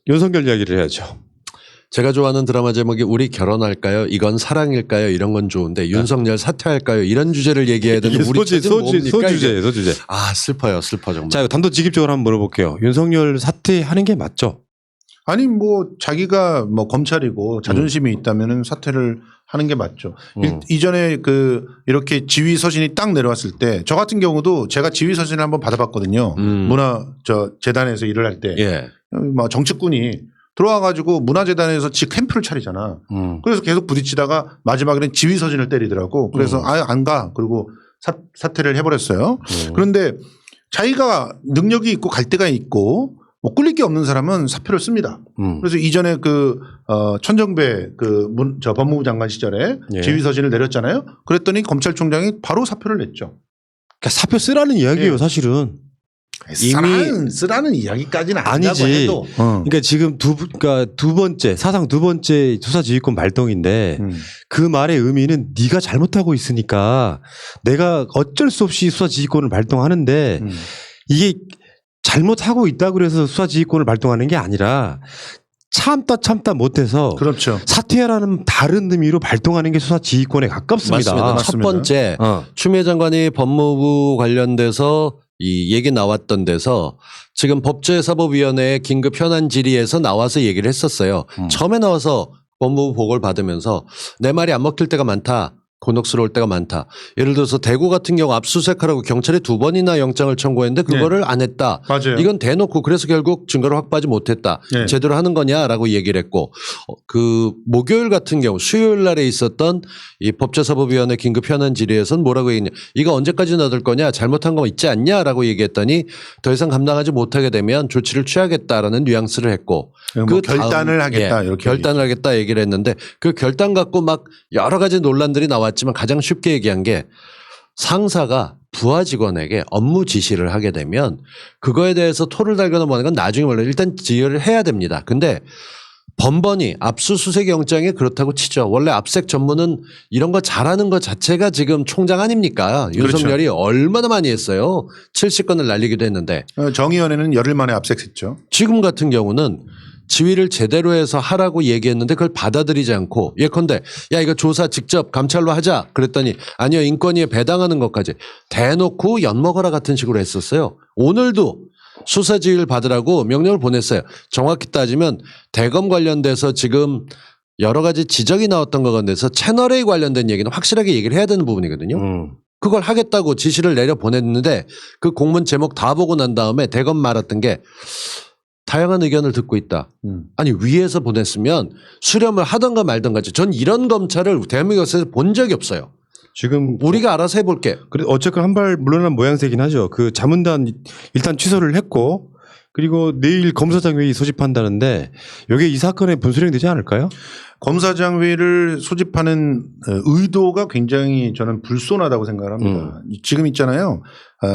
윤석열 이야기를 해야죠. 제가 좋아하는 드라마 제목이 우리 결혼할까요? 이건 사랑일까요? 이런 건 좋은데 윤석열 사퇴할까요? 이런 주제를 얘기해야 되는 우리 소주제예요, 소주제. 아 슬퍼요, 슬퍼 정말. 자, 단도직입적으로 한번 물어볼게요. 윤석열 사퇴하는 게 맞죠? 아니 뭐 자기가 뭐 검찰이고 자존심이 있다면은 사퇴를 하는 게 맞죠. 이전에 그 이렇게 지휘 서신이 딱 내려왔을 때 저 같은 경우도 제가 지휘 서신을 한번 받아봤거든요. 문화 재단에서 일을 할 때, 예. 뭐 정치꾼이 들어와가지고 문화재단에서 지 캠프를 차리잖아. 그래서 계속 부딪히다가 마지막에는 지휘 서신을 때리더라고. 그래서 아예 안 가. 그리고 사퇴를 해버렸어요. 그런데 자기가 능력이 있고 갈 데가 있고 뭐 꿀릴 게 없는 사람은 사표를 씁니다. 그래서 이전에 그 천정배 저 법무부 장관 시절에 예. 지휘 서신을 내렸잖아요. 그랬더니 검찰총장이 바로 사표를 냈죠. 그러니까 사표 쓰라는 이야기예요, 예. 사실은. 이미 쓰라는 이야기까지는 아니지. 해도. 그러니까 지금 두 번째 사상 두 번째 수사지휘권 발동인데 그 말의 의미는 네가 잘못하고 있으니까 내가 어쩔 수 없이 수사지휘권을 발동하는데 이게 잘못하고 있다고 그래서 수사지휘권을 발동하는 게 아니라 참다 못해서 그렇죠. 사퇴하라는 다른 의미로 발동하는 게 수사지휘권에 가깝습니다. 맞습니다. 첫 맞습니다. 번째 어. 추미애 장관이 법무부 관련돼서 이 얘기 나왔던 데서 지금 법제사법위원회의 긴급 현안 질의에서 나와서 얘기를 했었어요. 처음에 나와서 법무부 보고를 받으면서 내 말이 안 먹힐 때가 많다. 곤혹스러울 때가 많다. 예를 들어서 대구 같은 경우 압수수색하라고 경찰에 2번이나 영장을 청구했는데 그거를 안 했다. 맞아요. 이건 대놓고 그래서 결국 증거를 확보하지 못했다. 네. 제대로 하는 거냐라고 얘기를 했고 그 목요일 같은 경우 수요일 날에 있었던 이 법제사법위원회 긴급 현안 질의에서는 뭐라고 얘기했냐. 이거 언제까지 놔둘 거냐 잘못한 거 있지 않냐라고 얘기했더니 더 이상 감당하지 못하게 되면 조치를 취하겠다라는 뉘앙스를 했고 뭐 결단을 하겠다. 예, 이렇게 결단을 하겠다 얘기를 했는데 그 결단 갖고 막 여러 가지 논란들이 나왔지만 가장 쉽게 얘기한 게 상사가 부하 직원에게 업무 지시를 하게 되면 그거에 대해서 토를 달거나 뭐하는 건 나중에 몰라요. 일단 지휘를 해야 됩니다. 근데 번번이 압수수색 영장이 그렇다고 치죠. 원래 압색 전문은 이런 거 잘하는 것 자체가 지금 총장 아닙니까? 윤석열이 얼마나 많이 했어요. 70건을 날리기도 했는데. 정의연에는 열흘 만에 압색했죠. 지금 같은 경우는 지휘를 제대로 해서 하라고 얘기했는데 그걸 받아들이지 않고 예컨대 야 이거 조사 직접 감찰로 하자 그랬더니 아니요 인권위에 배당하는 것까지 대놓고 엿먹어라 같은 식으로 했었어요. 오늘도 수사 지휘를 받으라고 명령을 보냈어요. 정확히 따지면 대검 관련돼서 지금 여러 가지 지적이 나왔던 것 같아서 채널A 관련된 얘기는 확실하게 얘기를 해야 되는 부분이거든요. 그걸 하겠다고 지시를 내려 보냈는데 그 공문 제목 다 보고 난 다음에 대검 말했던 게 다양한 의견을 듣고 있다. 아니 위에서 보냈으면 수렴을 하던가 말던가지. 전 이런 검찰을 대한민국에서 본 적이 없어요. 지금 우리가 알아서 해볼게. 그래 어쨌건 한 발 물러난 모양새긴 하죠. 그 자문단 일단 취소를 했고 그리고 내일 검사장 회의 소집한다는데 이게 이 사건의 분수령이 되지 않을까요? 검사장 회의를 소집하는 의도가 굉장히 저는 불손하다고 생각을 합니다. 지금 있잖아요.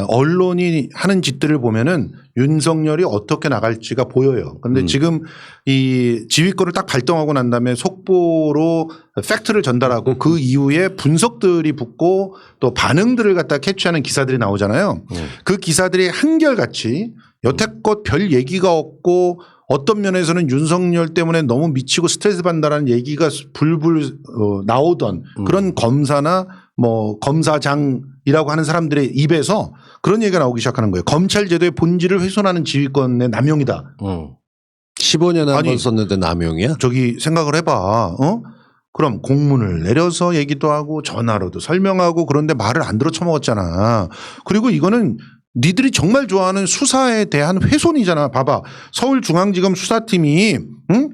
언론이 하는 짓들을 보면은 윤석열이 어떻게 나갈지가 보여요. 그런데 지금 이 지휘권을 딱 발동하고 난 다음에 속보로 팩트를 전달하고 그 이후에 분석들이 붙고 또 반응들을 갖다 캐치하는 기사들이 나오잖아요. 그 기사들이 한결같이 여태껏 별 얘기가 없고 어떤 면에서는 윤석열 때문에 너무 미치고 스트레스 받는다라는 얘기가 불불 나오던 그런 검사나 뭐 검사장이라고 하는 사람들의 입에서 그런 얘기가 나오기 시작하는 거예요. 검찰 제도의 본질을 훼손하는 지휘권의 남용이다. 15년에 한 아니, 번 썼는데 남용이야? 저기 생각을 해봐. 그럼 공문을 내려서 얘기도 하고 전화로도 설명하고 그런데 말을 안 들어 처먹었잖아. 그리고 이거는 니들이 정말 좋아하는 수사에 대한 훼손이잖아. 봐봐. 서울중앙지검 수사팀이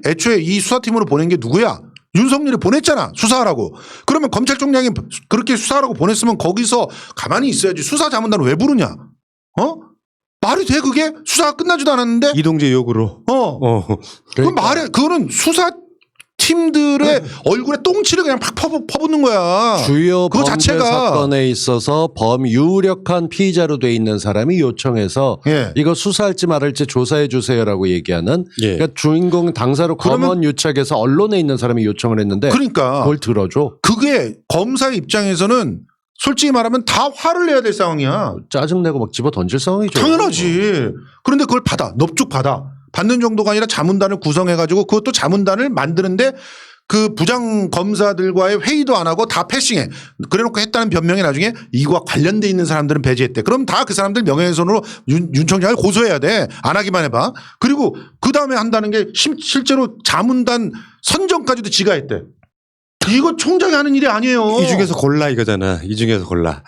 애초에 이 수사팀으로 보낸 게 누구야? 윤석열이 보냈잖아. 수사하라고. 그러면 검찰총장이 그렇게 수사하라고 보냈으면 거기서 가만히 있어야지. 수사자문단을 왜 부르냐? 말이 돼 그게? 수사가 끝나지도 않았는데? 이동재 욕으로. 그건 말해. 그거는 수사 팀들의 얼굴에 똥칠을 그냥 팍 퍼붓는 거야. 주요 그거 범죄 자체가. 사건에 있어서 유력한 피의자로 돼 있는 사람이 요청해서 예. 이거 수사할지 말할지 조사해 주세요라고 얘기하는 예. 그러니까 주인공 당사로 검언 유착해서 언론에 있는 사람이 요청을 했는데 그러니까 그걸 들어줘. 그게 검사 입장에서는 솔직히 말하면 다 화를 내야 될 상황이야. 짜증내고 막 집어 던질 상황이죠. 당연하지. 그런데 그걸 받아. 넙죽 받아. 받는 정도가 아니라 자문단을 구성해가지고 그것도 자문단을 만드는데 그 부장 검사들과의 회의도 안 하고 다 패싱해. 그래놓고 했다는 변명에 나중에 이거와 관련돼 있는 사람들은 배제했대. 그럼 다 그 사람들 명예훼손으로 윤 총장을 고소해야 돼. 안 하기만 해봐. 그리고 그 다음에 한다는 게 실제로 자문단 선정까지도 지가 했대. 이거 총장이 하는 일이 아니에요. 이 중에서 골라 이거잖아. 이 중에서 골라.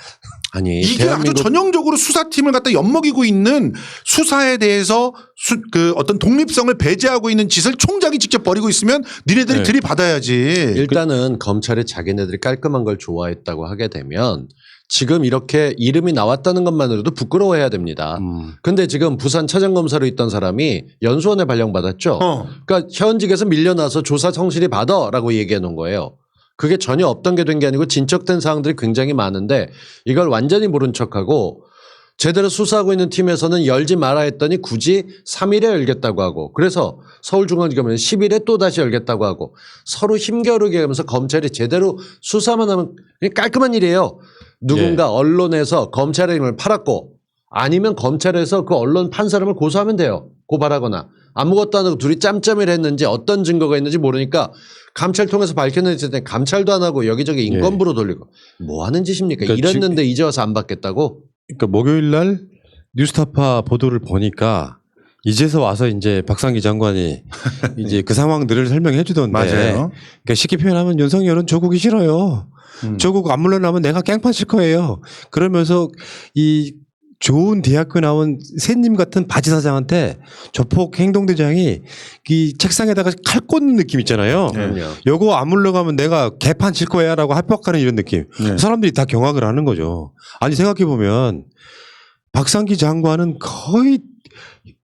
아니 이게 아주 전형적으로 수사팀을 갖다 엿먹이고 있는 수사에 대해서 그 어떤 독립성을 배제하고 있는 짓을 총장이 직접 벌이고 있으면 니네들이 네. 들이받아야지. 일단은 검찰이 자기네들이 깔끔한 걸 좋아했다고 하게 되면 지금 이렇게 이름이 나왔다는 것만으로도 부끄러워해야 됩니다. 근데 지금 부산 차장검사로 있던 사람이 연수원에 발령받았죠. 그러니까 현직에서 밀려나서 조사 성실히 받아라고 얘기해 놓은 거예요. 그게 전혀 없던 게 된 게 아니고 진척된 사항들이 굉장히 많은데 이걸 완전히 모른 척하고 제대로 수사하고 있는 팀에서는 열지 마라 했더니 굳이 3일에 열겠다고 하고 그래서 서울중앙지검은 10일에 또 다시 열겠다고 하고 서로 힘겨루게 하면서 검찰이 제대로 수사만 하면 그냥 깔끔한 일이에요. 누군가 언론에서 검찰의 힘을 팔았고 아니면 검찰에서 그 언론 판 사람을 고소하면 돼요. 고발하거나 아무것도 안 하고 둘이 짬짬이를 했는지 어떤 증거가 있는지 모르니까 감찰 통해서 밝혀냈을 때 감찰도 안 하고 여기저기 인권부로 돌리고 뭐 하는 짓입니까? 그러니까 이랬는데 이제 와서 안 받겠다고? 그러니까 목요일 날 뉴스타파 보도를 보니까 이제서 와서 이제 박상기 장관이 이제 그 상황들을 설명해 주던데. 맞아요. 그러니까 쉽게 표현하면 윤석열은 조국이 싫어요. 조국 안 물러나면 내가 깽판 칠 거예요. 그러면서 이 좋은 대학교 나온 새님 같은 바지 사장한테 조폭 행동대장이 이 책상에다가 칼 꽂는 느낌 있잖아요. 그럼요. 요거 안 물러가면 내가 개판 칠 거야 라고 합격하는 이런 느낌. 네. 사람들이 다 경악을 하는 거죠. 아니 생각해보면 박상기 장관은 거의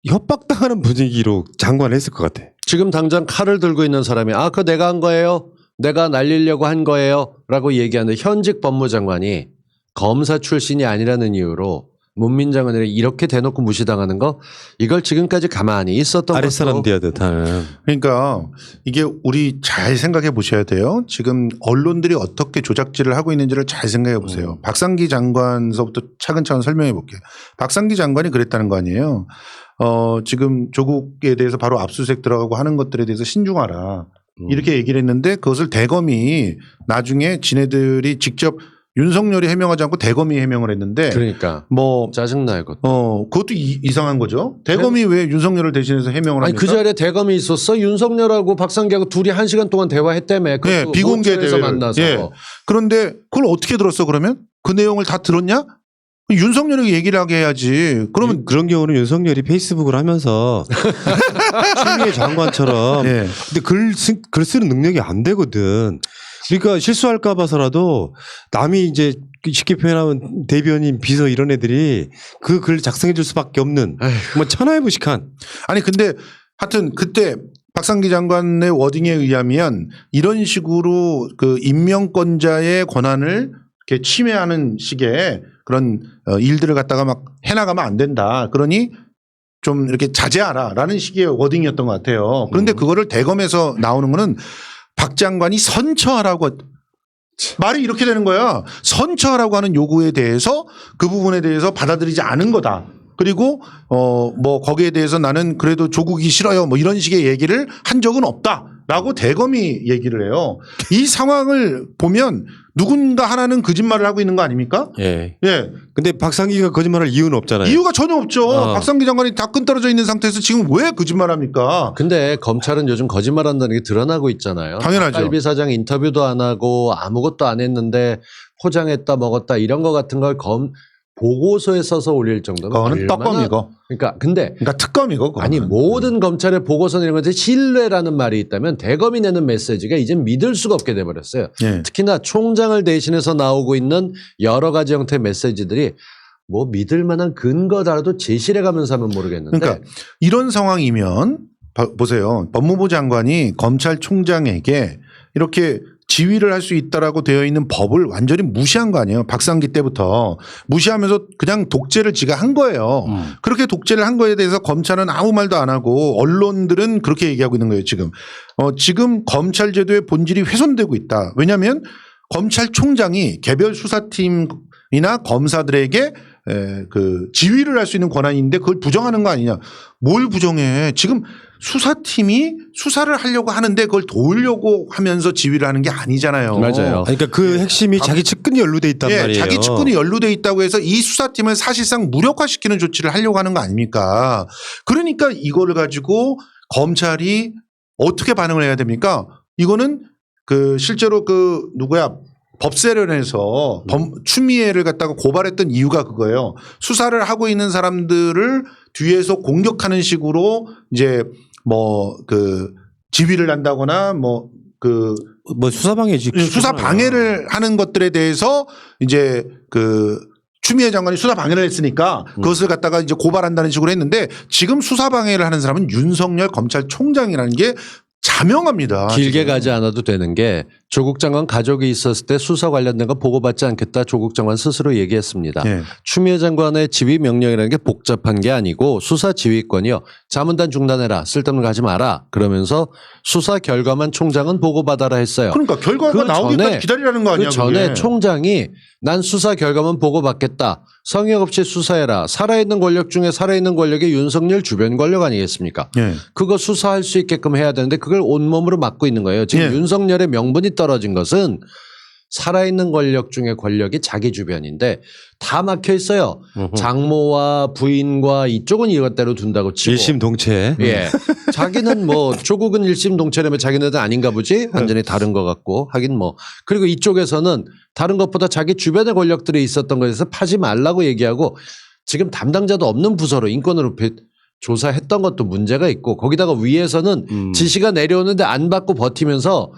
협박당하는 분위기로 장관을 했을 것 같아. 지금 당장 칼을 들고 있는 사람이 아, 그거 내가 한 거예요. 내가 날리려고 한 거예요. 라고 얘기하는 현직 법무장관이 검사 출신이 아니라는 이유로 문민장관을 이렇게 대놓고 무시당하는 거 이걸 지금까지 가만히 있었던 아랫사람 것도 되어듯 하는. 그러니까 이게 우리 잘 생각해 보셔야 돼요. 지금 언론들이 어떻게 조작질을 하고 있는지를 잘 생각해 보세요. 박상기 장관서부터 차근차근 설명해 볼게요. 박상기 장관이 그랬다는 거 아니에요. 지금 조국에 대해서 바로 압수수색 들어가고 하는 것들에 대해서 신중하라. 이렇게 얘기를 했는데 그것을 대검이 나중에 지네들이 직접 윤석열이 해명하지 않고 대검이 해명을 했는데 그러니까 뭐 짜증나요. 그것도. 그것도 이상한 거죠. 대검이 왜 윤석열을 대신해서 해명을 아니 합니까? 그 자리에 대검이 있었어. 윤석열하고 박상기하고 둘이 1시간 동안 대화했다며. 네, 비공개 모처에서 대회를. 만나서. 예. 그런데 그걸 어떻게 들었어 그러면? 그 내용을 다 들었냐? 윤석열이 얘기를 하게 해야지. 그러면 그런 경우는 윤석열이 페이스북을 하면서 추미애 장관처럼 예. 근데 글 쓰는 능력이 안 되거든. 그러니까 실수할까 봐서라도 남이 이제 쉽게 표현하면 대변인 비서 이런 애들이 그 글 작성해 줄 수밖에 없는 뭐 천하의 무식한. 아니 근데 하여튼 그때 박상기 장관의 워딩에 의하면 이런 식으로 그 임명권자의 권한을 이렇게 침해하는 식의 그런 일들을 갖다가 막 해나가면 안 된다. 그러니 좀 이렇게 자제하라라는 식의 워딩이었던 것 같아요. 그런데 그거를 대검에서 나오는 거는 박 장관이 선처하라고 말이 이렇게 되는 거야. 선처하라고 하는 요구에 대해서 그 부분에 대해서 받아들이지 않은 거다. 그리고 뭐 거기에 대해서 나는 그래도 조국이 싫어요. 뭐 이런 식의 얘기를 한 적은 없다라고 대검이 얘기를 해요. 이 상황을 보면 누군가 하나는 거짓말을 하고 있는 거 아닙니까? 예. 예. 근데 박상기가 거짓말할 이유는 없잖아요. 이유가 전혀 없죠. 박상기 장관이 다 끈떨어져 있는 상태에서 지금 왜 거짓말합니까? 근데 검찰은 요즘 거짓말한다는 게 드러나고 있잖아요. 당연하죠. 갈비 사장 인터뷰도 안 하고 아무것도 안 했는데 포장했다 먹었다 이런 거 같은 걸 보고서에 써서 올릴 정도면 그거는 떡검이고. 그러니까 근데 그러니까 특검이고. 그거는. 아니 모든 검찰의 보고서 이런 것에 신뢰라는 말이 있다면 대검이 내는 메시지가 이제 믿을 수가 없게 돼버렸어요. 예. 특히나 총장을 대신해서 나오고 있는 여러 가지 형태의 메시지들이 뭐 믿을 만한 근거다라도 제시해 가면서 하면 모르겠는데 그러니까 이런 상황이면 보세요. 법무부 장관이 검찰총장에게 이렇게 지휘를 할 수 있다라고 되어 있는 법을 완전히 무시한 거 아니에요. 박상기 때부터 무시하면서 그냥 독재를 지가 한 거예요. 그렇게 독재를 한 거에 대해서 검찰은 아무 말도 안 하고 언론들은 그렇게 얘기하고 있는 거예요. 지금 지금 검찰 제도의 본질이 훼손되고 있다. 왜냐하면 검찰총장이 개별 수사팀이나 검사들에게 그 지휘를 할 수 있는 권한인데 그걸 부정하는 거 아니냐. 뭘 부정해. 지금 수사팀이 수사를 하려고 하는데 그걸 도우려고 하면서 지휘를 하는 게 아니잖아요. 맞아요. 그러니까 그 핵심이 자기 측근이 연루돼 있단 예, 말이에요. 자기 측근이 연루돼 있다고 해서 이 수사팀을 사실상 무력화시키는 조치를 하려고 하는 거 아닙니까? 그러니까 이거를 가지고 검찰이 어떻게 반응을 해야 됩니까? 이거는 그 실제로 그 누구야 법세련에서 추미애를 갖다가 고발했던 이유가 그거예요. 수사를 하고 있는 사람들을 뒤에서 공격하는 식으로 이제 뭐 그 지휘를 한다거나 뭐 수사 방해지. 수사 방해를 하는 것들에 대해서 이제 그 추미애 장관이 수사 방해를 했으니까 그것을 갖다가 이제 고발한다는 식으로 했는데 지금 수사 방해를 하는 사람은 윤석열 검찰총장이라는 게 자명합니다. 길게 지금. 가지 않아도 되는 게 조국 장관 가족이 있었을 때 수사 관련된 거 보고받지 않겠다 조국 장관 스스로 얘기했습니다. 예. 추미애 장관의 지휘 명령이라는 게 복잡한 게 아니고 수사 지휘권이요. 자문단 중단해라. 쓸데없는 거 하지 마라. 그러면서 수사 결과만 총장은 보고받아라 했어요. 그러니까 결과가 그 나오기까지 전에 기다리라는 거 아니야. 그 전에 그게. 총장이 난 수사 결과만 보고받겠다. 성역 없이 수사해라. 살아있는 권력 중에 살아있는 권력이 윤석열 주변 권력 아니겠습니까? 예. 그거 수사할 수 있게끔 해야 되는데 그걸 온몸으로 막고 있는 거예요. 지금 예. 윤석열의 명분이 떨어진 것은 살아있는 권력 중에 권력이 자기 주변인데 다 막혀 있어요. 장모와 부인과 이쪽은 이것대로 둔다고 치고. 일심동체. 예. 자기는 뭐 조국은 일심동체라면 자기네들 아닌가 보지 완전히 다른 것 같고 하긴 뭐 그리고 이쪽에서는 다른 것보다 자기 주변의 권력들이 있었던 것에서 파지 말라고 얘기하고 지금 담당자도 없는 부서로 인권으로 조사했던 것도 문제가 있고 거기다가 위에서는 지시가 내려오는데 안 받고 버티면서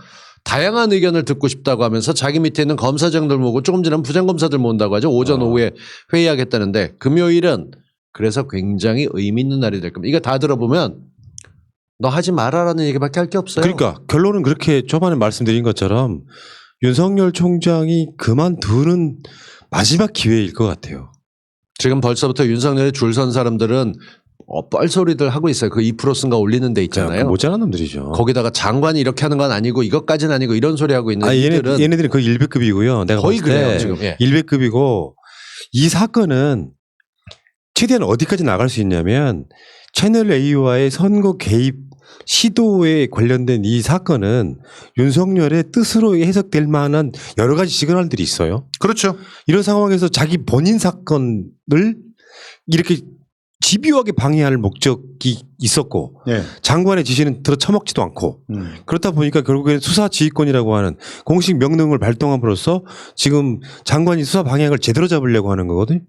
다양한 의견을 듣고 싶다고 하면서 자기 밑에 있는 검사장들 모으고 조금 지나면 부장검사들 모은다고 하죠. 오전 오후에 회의하겠다는데 금요일은 그래서 굉장히 의미 있는 날이 될 겁니다. 이거 다 들어보면 너 하지 말아라는 얘기밖에 할 게 없어요. 그러니까 결론은 그렇게 초반에 말씀드린 것처럼 윤석열 총장이 그만두는 마지막 기회일 것 같아요. 지금 벌써부터 윤석열에 줄 선 사람들은 뻘소리들 하고 있어요. 그 2%인가 올리는 데 있잖아요. 모자란 놈들이죠. 거기다가 장관이 이렇게 하는 건 아니고 이것까지는 아니고 이런 소리 하고 있는 이들은 얘네들은 거의 100급이고요. 내가 거의 봤을 때 그래요, 지금. 예. 100급이고 이 사건은 최대한 어디까지 나갈 수 있냐면 채널 A와의 선거 개입 시도에 관련된 이 사건은 윤석열의 뜻으로 해석될 만한 여러 가지 시그널들이 있어요. 그렇죠. 이런 상황에서 자기 본인 사건을 이렇게 집요하게 방해할 목적이 있었고 예. 장관의 지시는 들어 처먹지도 않고 그렇다 보니까 결국에는 수사 지휘권이라고 하는 공식 명령을 발동함으로써 지금 장관이 수사 방향을 제대로 잡으려고 하는 거거든요.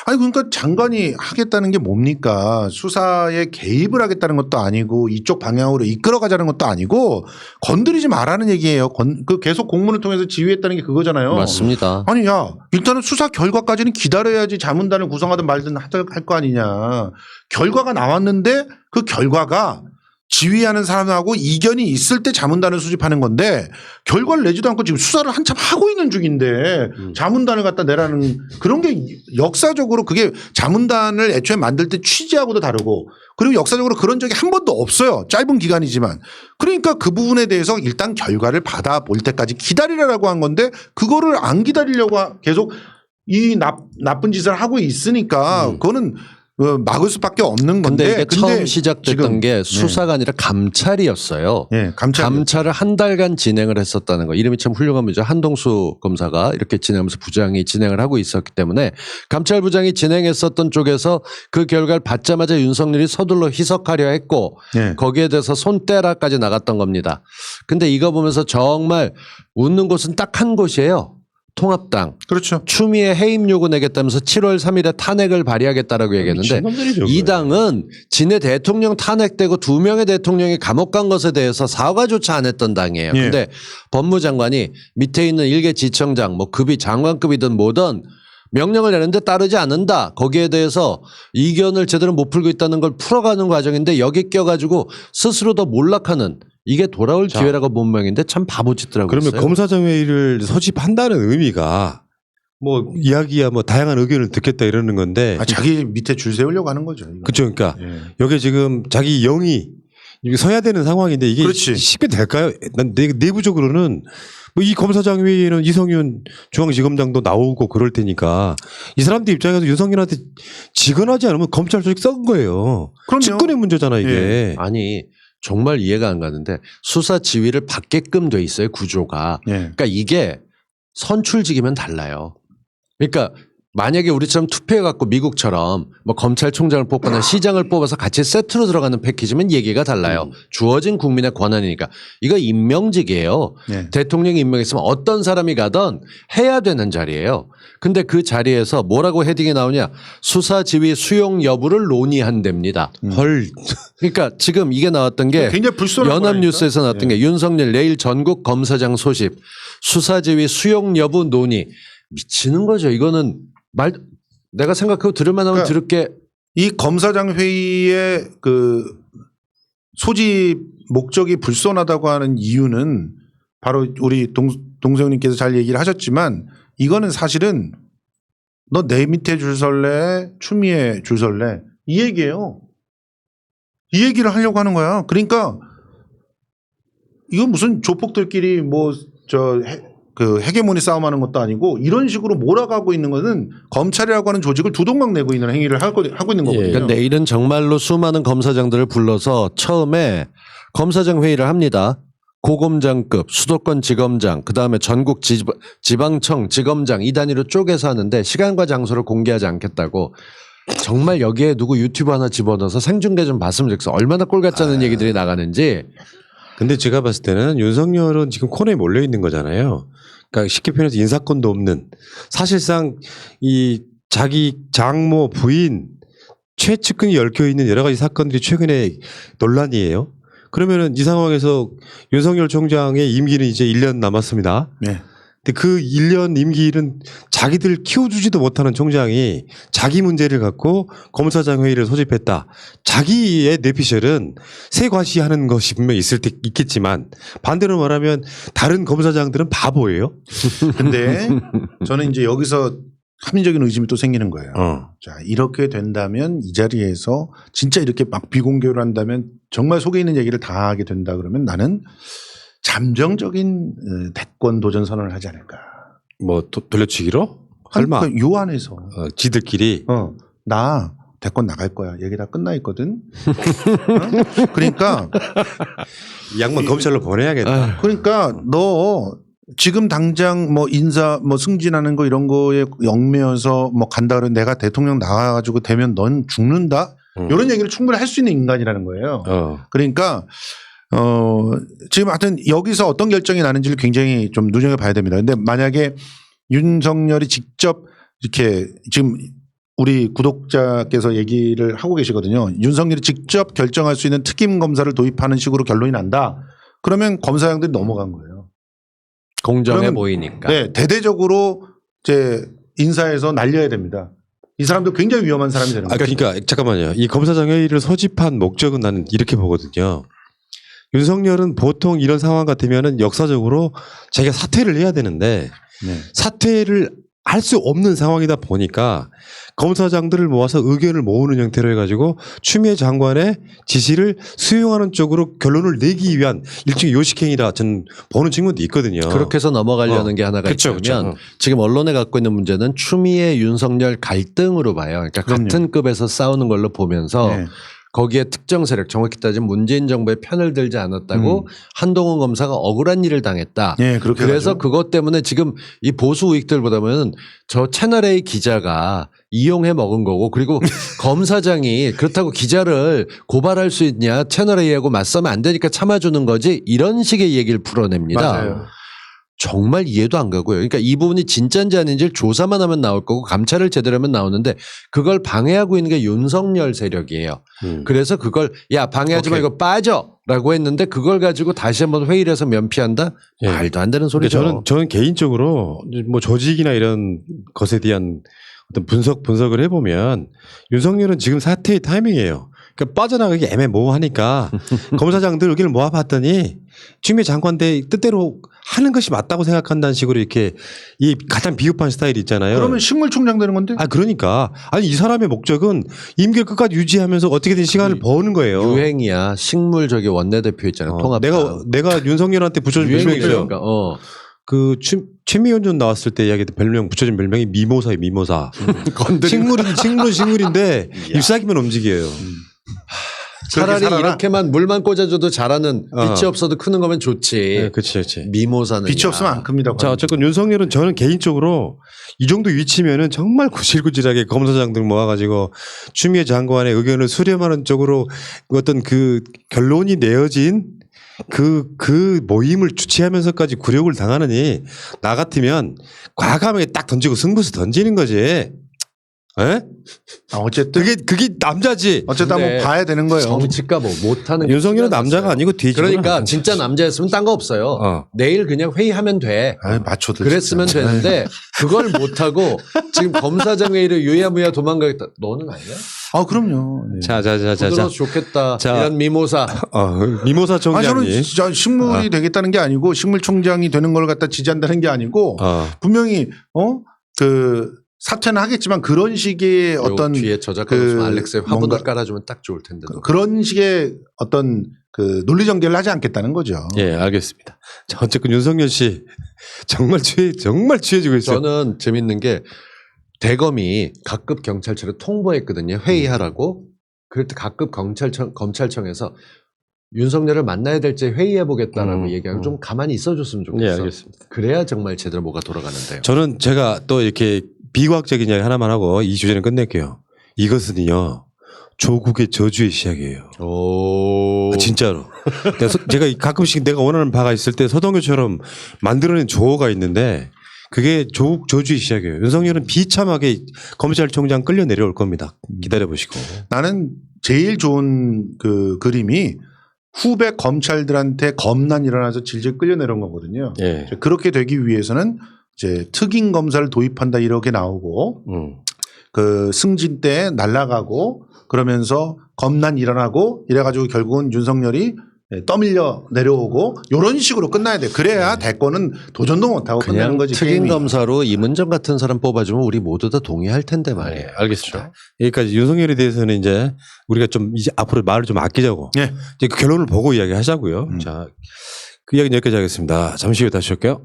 아니 그러니까 장관이 하겠다는 게 뭡니까? 수사에 개입을 하겠다는 것도 아니고 이쪽 방향으로 이끌어가자는 것도 아니고 건드리지 말라는 얘기예요. 그 계속 공문을 통해서 지휘했다는 게 그거잖아요. 맞습니다. 아니 야 일단은 수사 결과까지는 기다려야지 자문단을 구성하든 말든 할 거 아니냐. 결과가 나왔는데 그 결과가 지휘하는 사람하고 이견이 있을 때 자문단을 수집하는 건데 결과를 내지도 않고 지금 수사를 한참 하고 있는 중인데 자문단을 갖다 내라는 그런 게 역사적으로 그게 자문단을 애초에 만들 때 취지하고도 다르고 그리고 역사적으로 그런 적이 한 번도 없어요. 짧은 기간이지만. 그러니까 그 부분에 대해서 일단 결과를 받아볼 때까지 기다리라고 한 건데 그거를 안 기다리려고 계속 이 나쁜 짓을 하고 있으니까 그거는 막을 수밖에 없는 건데. 근데 이게 처음 시작됐던 지금 게 수사가 아니라 감찰이었어요. 예, 감찰을 한 달간 진행을 했었다는 거. 이름이 참 훌륭한 분이죠. 한동수 검사가 이렇게 진행하면서 부장이 진행을 하고 있었기 때문에 감찰부장이 진행했었던 쪽에서 그 결과를 받자마자 윤석열이 서둘러 희석하려 했고 예. 거기에 대해서 손 떼라까지 나갔던 겁니다. 근데 이거 보면서 정말 웃는 곳은 딱 한 곳이에요. 통합당. 그렇죠. 추미애 해임 요구 내겠다면서 7월 3일에 탄핵을 발의하겠다라고 얘기했는데 이 당은 지네 대통령 탄핵되고 2명의 대통령이 감옥 간 것에 대해서 사과조차 안 했던 당이에요. 예. 근데 법무장관이 밑에 있는 일개 지청장 뭐 급이 장관급이든 뭐든 명령을 내는데 따르지 않는다. 거기에 대해서 이견을 제대로 못 풀고 있다는 걸 풀어가는 과정인데 여기 껴가지고 스스로 더 몰락하는 이게 돌아올 기회라고 본 모양인데 참 바보짓더라고요. 그러면 검사정회의를 소집한다는 의미가 뭐 이야기야 뭐 다양한 의견을 듣겠다 이러는 건데. 자기 밑에 줄 세우려고 하는 거죠. 이거. 그렇죠. 그러니까 예. 여기 지금 자기 영이 서야 되는 상황인데 이게 그렇지. 쉽게 될까요? 난 내부적으로는 이 검사장 회의에는 이성윤 중앙지검장도 나오고 그럴 테니까 이 사람들 입장에서 윤석열한테 직언하지 않으면 검찰 조직 썩은 거예요. 그럼요. 직권의 문제잖아 이게. 예. 아니 정말 이해가 안 가는데 수사 지휘를 받게끔 돼 있어요 구조가. 예. 그러니까 이게 선출직이면 달라요. 그러니까 만약에 우리처럼 투표해갖고 미국처럼 뭐 검찰총장을 뽑거나 시장을 뽑아서 같이 세트로 들어가는 패키지면 얘기가 달라요. 주어진 국민의 권한이니까. 이거 임명직이에요. 예. 대통령이 임명했으면 어떤 사람이 가든 해야 되는 자리예요. 근데 그 자리에서 뭐라고 헤딩이 나오냐. 수사 지휘 수용 여부를 논의한답니다. 헐. 그러니까 지금 이게 나왔던 게 굉장히 불손한 연합뉴스에서 거라니까. 나왔던 게 윤석열 내일 전국 검사장 소집 수사지휘 수용 여부 논의. 미치는 거죠. 이거는 내가 생각하고 들을만 하면 그러니까 들을게. 이 검사장 회의의 그 소집 목적이 불손하다고 하는 이유는 바로 우리 동생님께서 잘 얘기를 하셨지만 이거는 사실은 너 내 밑에 줄 설래 추미애 줄 설래 이 얘기예요. 이 얘기를 하려고 하는 거야. 그러니까 이건 무슨 조폭들끼리 그 헤게모니 싸움하는 것도 아니고 이런 식으로 몰아가고 있는 것은 검찰이라고 하는 조직을 두동강 내고 있는 행위를 하고 있는 거거든요. 그러니까 내일은 정말로 수많은 검사장들을 불러서 처음에 검사장 회의를 합니다. 고검장급, 수도권 지검장, 그다음에 전국 지방청 지검장 이 단위로 쪼개서 하는데 시간과 장소를 공개하지 않겠다고. 정말 여기에 누구 유튜브 하나 집어넣어서 생중계 좀 봤으면 좋겠어. 얼마나 꼴 같지 않은 얘기들이 나가는지. 근데 제가 봤을 때는 윤석열은 지금 코너에 몰려 있는 거잖아요. 그러니까 쉽게 표현해서 인사권도 없는 사실상 이 자기 장모 부인 최측근이 얽혀 있는 여러 가지 사건들이 최근에 논란이에요. 그러면은 이 상황에서 윤석열 총장의 임기는 이제 1년 남았습니다. 네. 근데 그 1년 임기는 자기들 키워주지도 못하는 총장이 자기 문제를 갖고 검사장 회의를 소집했다. 자기의 뇌피셜은 새 과시하는 것이 분명히 있겠지만 반대로 말하면 다른 검사장들은 바보예요. 근데 저는 이제 여기서 합리적인 의심이 또 생기는 거예요. 자, 이렇게 된다면 이 자리에서 진짜 이렇게 막 비공개를 한다면 정말 속에 있는 얘기를 다 하게 된다 그러면 나는 잠정적인 대권 도전 선언을 하지 않을까. 뭐 돌려치기로? 설마 그러니까 요 안에서 지들끼리 나 대권 나갈 거야. 얘기 다 끝나 있거든. 그러니까 이 양반 검찰로 보내야겠다. 그러니까 너 지금 당장 뭐 인사 뭐 승진하는 거 이런 거에 얽매여서 뭐 간다 그러면 내가 대통령 나와가지고 되면 넌 죽는다. 이런 얘기를 충분히 할 수 있는 인간이라는 거예요. 그러니까 지금 하여튼 여기서 어떤 결정이 나는지를 굉장히 좀 눈여겨봐야 됩니다. 근데 만약에 윤석열이 직접 이렇게 지금 우리 구독자께서 얘기를 하고 계시거든요. 윤석열이 직접 결정할 수 있는 특임 검사를 도입하는 식으로 결론이 난다. 그러면 검사장들이 넘어간 거예요. 공정해 그러면 보이니까. 네, 대대적으로 이제 인사에서 날려야 됩니다. 이 사람도 굉장히 위험한 사람이 되는 거예요. 그러니까 잠깐만요. 이 검사장 회의를 소집한 목적은 나는 이렇게 보거든요. 윤석열은 보통 이런 상황 같으면은 역사적으로 자기가 사퇴를 해야 되는데 네. 사퇴를 할 수 없는 상황이다 보니까 검사장들을 모아서 의견을 모으는 형태로 해가지고 추미애 장관의 지시를 수용하는 쪽으로 결론을 내기 위한 일종의 요식행위라 저는 보는 측면도 있거든요. 그렇게 해서 넘어가려는 게 하나가 그쵸, 있다면 그쵸. 지금 언론에 갖고 있는 문제는 추미애 윤석열 갈등으로 봐요. 그러니까 그럼요. 같은 급에서 싸우는 걸로 보면서 네. 거기에 특정 세력 정확히 따지면 문재인 정부의 편을 들지 않았다고 한동훈 검사가 억울한 일을 당했다. 네, 그렇게 그래서 가죠. 그것 때문에 지금 이 보수 우익들보다는 저 채널A 기자가 이용해 먹은 거고 그리고 검사장이 그렇다고 기자를 고발할 수 있냐 채널A하고 맞서면 안 되니까 참아주는 거지 이런 식의 얘기를 풀어냅니다. 맞아요. 정말 이해도 안 가고요. 그러니까 이 부분이 진짜인지 아닌지를 조사만 하면 나올 거고 감찰을 제대로 하면 나오는데 그걸 방해하고 있는 게 윤석열 세력이에요. 그래서 그걸 야 방해하지 오케이. 말고 빠져라고 했는데 그걸 가지고 다시 한번 회의를 해서 면피한다? 예. 말도 안 되는 근데 소리죠. 저는 개인적으로 뭐 조직이나 이런 것에 대한 어떤 분석을 해보면 윤석열은 지금 사퇴의 타이밍이에요. 그러니까 빠져나가기 애매모호하니까 검사장들 의견을 모아봤더니 추미애 장관대 뜻대로 하는 것이 맞다고 생각한다는 식으로 이렇게 이 가장 비겁한 스타일이 있잖아요. 그러면 식물총장 되는 건데? 그러니까 아니 이 사람의 목적은 임기를 끝까지 유지하면서 어떻게든 시간을 버는 거예요. 유행이야. 식물 저기 원내대표 있잖아요. 통합. 내가 윤석열한테 붙여준 유행이죠. 유행이죠. 그러니까 최미연전 나왔을 때 이야기했던 별명 붙여진 별명이 미모사예요. 미모사. 건드리는 식물인데 잎사귀만 움직여요. 차라리 살아라. 이렇게만 물만 꽂아줘도 자라는 빛이 없어도 크는 거면 좋지. 네, 그렇지. 미모사는 빛이 없으면 안 큽니다. 자, 어쨌건 윤석열은 저는 개인적으로 이 정도 위치면은 정말 구질구질하게 검사장들 모아가지고 추미애 장관의 의견을 수렴하는 쪽으로 어떤 그 결론이 내어진 그 모임을 주최하면서까지 굴욕을 당하느니 나 같으면 과감하게 딱 던지고 승부수 던지는 거지. 에? 어쨌든 그게 남자지. 어쨌든 근데 한번 봐야 되는 거예요. 정치가 뭐 못하는. 윤석열은 게 남자가 아니고 뒤집어. 그러니까 진짜 남자였으면 딴 거 없어요. 내일 그냥 회의하면 돼. 아이, 마초들. 그랬으면 진짜. 되는데 그걸 못하고 지금 검사장 회의를 유야무야 도망가겠다. 너는 아니야? 아, 그럼요. 네. 자. 부드러워서 좋겠다. 자. 이런 미모사. 미모사 아, 저는 총장님. 진짜 식물이 되겠다는 게 아니고 식물총장이 되는 걸 갖다 지지한다는 게 아니고 분명히 그 사퇴는 하겠지만 그런 식의 어떤 뒤에 저작권없으면 그 알렉스의 화분을 뭔가 깔아주면 딱 좋을 텐데. 그런 식의 어떤 그 논리 전개를 하지 않겠다는 거죠. 예, 알겠습니다. 자, 어쨌건 윤석열 씨 정말 취해지고 있어요. 저는 재밌는 게 대검이 각급 경찰청에 통보했거든요. 회의하라고. 그럴 때 각급 검찰청에서 윤석열을 만나야 될지 회의해 보겠다라고 얘기하고 좀 가만히 있어줬으면 좋겠어. 예, 알겠습니다. 그래야 정말 제대로 뭐가 돌아가는데요. 저는 제가 또 이렇게 비과학적인 이야기 하나만 하고 이 주제는 끝낼게요. 이것은요 조국의 저주의 시작이에요. 오. 진짜로. 제가 가끔씩 내가 원하는 바가 있을 때 서동교처럼 만들어낸 조어가 있는데 그게 조국 저주의 시작이에요. 윤석열은 비참하게 검찰총장 끌려 내려올 겁니다. 기다려 보시고. 나는 제일 좋은 그 그림이 후배 검찰들한테 검난 일어나서 질질 끌려 내려온 거거든요. 예. 그렇게 되기 위해서는 이제 특임 검사를 도입한다 이렇게 나오고 그 승진 때 날아가고 그러면서 검난 일어나고 이래가지고 결국은 윤석열이 떠밀려 내려오고 이런 식으로 끝나야 돼. 그래야 대권은 도전도 못하고 끝나는 그냥 거지. 특임 게임이. 검사로 이문정 같은 사람 뽑아주면 우리 모두 다 동의할 텐데 말이에요. 알겠습니다. 여기까지 윤석열에 대해서는 이제 우리가 좀 이제 앞으로 말을 좀 아끼자고. 예. 이제 그 결론을 보고 이야기하자고요. 자, 그 이야기는 여기까지 하겠습니다. 잠시 후에 다시 올게요.